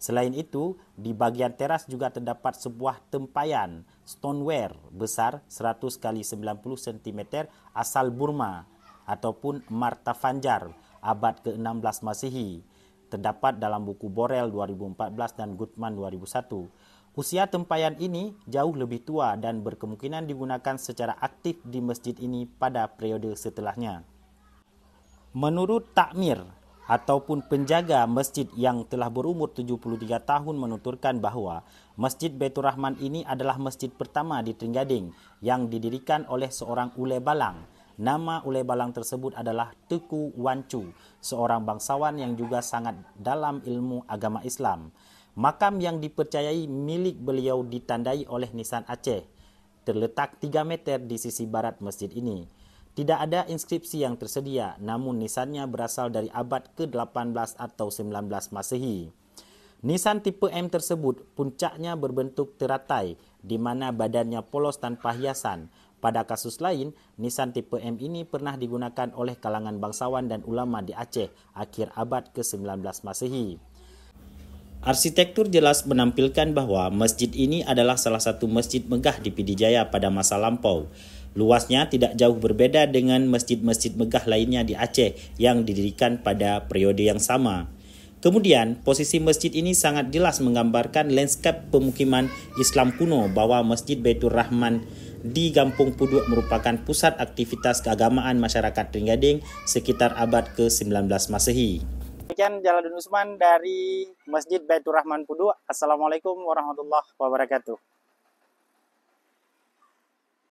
Selain itu, di bagian teras juga terdapat sebuah tempayan stoneware besar 100 kali 90 cm asal Burma ataupun Marta Fanjar abad ke-16 Masehi. Terdapat dalam buku Borel 2014 dan Gutman 2001. Usia tempayan ini jauh lebih tua dan berkemungkinan digunakan secara aktif di masjid ini pada periode setelahnya. Menurut takmir ataupun penjaga masjid yang telah berumur 73 tahun menuturkan bahawa Masjid Baitur Rahman ini adalah masjid pertama di Trenggading yang didirikan oleh seorang ulai balang. Nama ulai balang tersebut adalah Teku Wancu, seorang bangsawan yang juga sangat dalam ilmu agama Islam. Makam yang dipercayai milik beliau ditandai oleh nisan Aceh, terletak 3 meter di sisi barat masjid ini. Tidak ada inskripsi yang tersedia, namun nisannya berasal dari abad ke-18 atau 19 Masehi. Nisan tipe M tersebut puncaknya berbentuk teratai, di mana badannya polos tanpa hiasan. Pada kasus lain, nisan tipe M ini pernah digunakan oleh kalangan bangsawan dan ulama di Aceh akhir abad ke-19 Masehi. Arsitektur jelas menampilkan bahawa masjid ini adalah salah satu masjid megah di Pidijaya pada masa lampau. Luasnya tidak jauh berbeda dengan masjid-masjid megah lainnya di Aceh yang didirikan pada periode yang sama. Kemudian, posisi masjid ini sangat jelas menggambarkan lanskap pemukiman Islam kuno bahawa Masjid Baitur Rahman di Gampung Puduk merupakan pusat aktivitas keagamaan masyarakat Trenggading sekitar abad ke-19 Masehi. Demikian Jalaluddin Usman dari Masjid Baitur Rahman Puduk. Assalamualaikum warahmatullahi wabarakatuh.